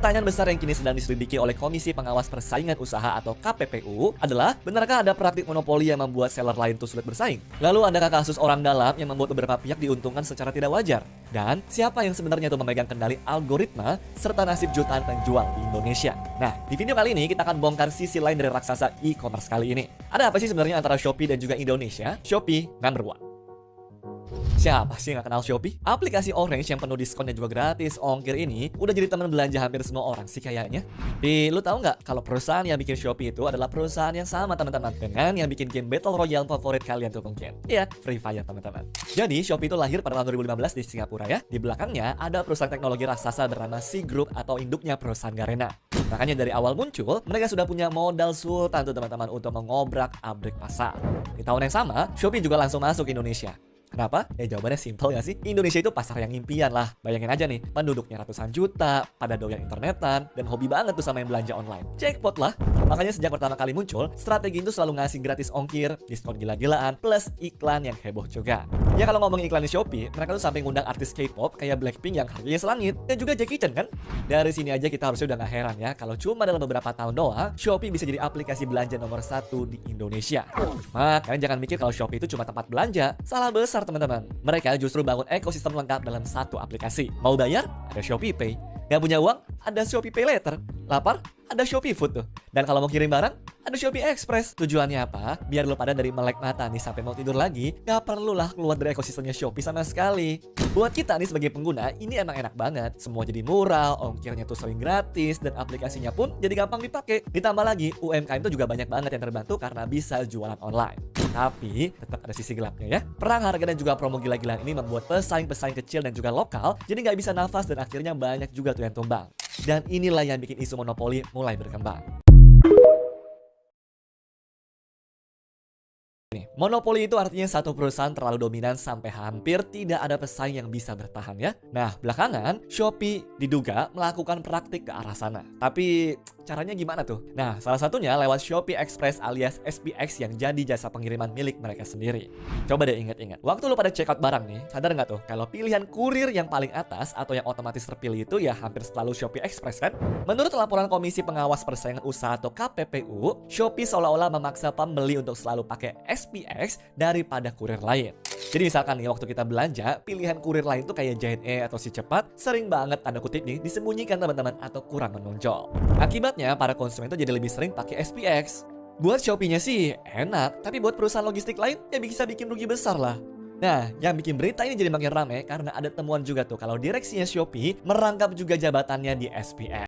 Pertanyaan besar yang kini sedang diselidiki oleh Komisi Pengawas Persaingan Usaha atau KPPU adalah, benarkah ada praktik monopoli yang membuat seller lain tuh sulit bersaing? Lalu adakah kasus orang dalam yang membuat beberapa pihak diuntungkan secara tidak wajar? Dan siapa yang sebenarnya tuh memegang kendali algoritma serta nasib jutaan penjual di Indonesia? Nah, di video kali ini kita akan bongkar sisi lain dari raksasa e-commerce kali ini. Ada apa sih sebenarnya antara Shopee dan juga Indonesia? Shopee number one. Siapa sih yang gak kenal Shopee? Aplikasi orange yang penuh diskon dan juga gratis ongkir ini udah jadi teman belanja hampir semua orang sih kayaknya. Tapi lu tahu nggak kalau perusahaan yang bikin Shopee itu adalah perusahaan yang sama teman-teman dengan yang bikin game Battle Royale favorit kalian tuh mungkin. Iya, Free Fire teman-teman. Jadi Shopee itu lahir pada tahun 2015 di Singapura ya. Di belakangnya ada perusahaan teknologi raksasa bernama Sea Group atau induknya perusahaan Garena. Makanya dari awal muncul, mereka sudah punya modal sultan tuh teman-teman untuk mengobrak-abrik pasar. Di tahun yang sama, Shopee juga langsung masuk Indonesia. Kenapa? Ya jawabannya simpel ya sih. Indonesia itu pasar yang impian lah. Bayangin aja nih, penduduknya ratusan juta, pada doyan internetan, dan hobi banget tuh sama yang belanja online. Jackpot lah. Makanya sejak pertama kali muncul, strategi itu selalu ngasih gratis ongkir, diskon gila-gilaan, plus iklan yang heboh juga. Ya kalau ngomongin iklan di Shopee, mereka tuh sampai ngundang artis K-pop kayak Blackpink yang harganya selangit. Dan juga Jackie Chan kan? Dari sini aja kita harusnya udah gak heran ya, kalau cuma dalam beberapa tahun doang, Shopee bisa jadi aplikasi belanja nomor 1 di Indonesia. Makanya jangan mikir kalau Shopee itu cuma tempat belanja. Salah besar teman-teman. Mereka justru bangun ekosistem lengkap dalam satu aplikasi. Mau bayar? Ada Shopee Pay. Nggak punya uang? Ada Shopee Pay Later. Lapar? Ada Shopee Food tuh. Dan kalau mau kirim barang? Ada Shopee Express. Tujuannya apa? Biar lo pada dari melek mata nih sampai mau tidur lagi, gak perlu lah keluar dari ekosistemnya Shopee sama sekali. Buat kita nih sebagai pengguna, ini emang enak banget. Semua jadi murah, ongkirnya tuh sering gratis, dan aplikasinya pun jadi gampang dipakai. Ditambah lagi, UMKM itu juga banyak banget yang terbantu karena bisa jualan online. Tapi tetap ada sisi gelapnya ya. Perang harga dan juga promo gila-gilaan ini membuat pesaing-pesaing kecil dan juga lokal jadi nggak bisa nafas dan akhirnya banyak juga tuh yang tumbang. Dan inilah yang bikin isu monopoli mulai berkembang. Monopoli itu artinya satu perusahaan terlalu dominan sampai hampir tidak ada pesaing yang bisa bertahan ya. Nah, belakangan Shopee diduga melakukan praktik ke arah sana. Tapi caranya gimana tuh? Nah, salah satunya lewat Shopee Express alias SPX yang jadi jasa pengiriman milik mereka sendiri. Coba deh ingat-ingat, waktu lu pada check out barang nih, sadar nggak tuh kalau pilihan kurir yang paling atas atau yang otomatis terpilih itu ya hampir selalu Shopee Express kan? Menurut laporan Komisi Pengawas Persaingan Usaha atau KPPU, Shopee seolah-olah memaksa pembeli untuk selalu pakai SPX daripada kurir lain. Jadi misalkan nih waktu kita belanja, pilihan kurir lain tuh kayak JNE atau Si Cepat sering banget tanda kutip nih disembunyikan teman-teman atau kurang menonjol. Akibatnya para konsumen tuh jadi lebih sering pakai SPX. Buat Shopee-nya sih enak, tapi buat perusahaan logistik lain ya bisa bikin rugi besar lah. Nah, yang bikin berita ini jadi makin rame karena ada temuan juga tuh kalau direksinya Shopee merangkap juga jabatannya di SPX.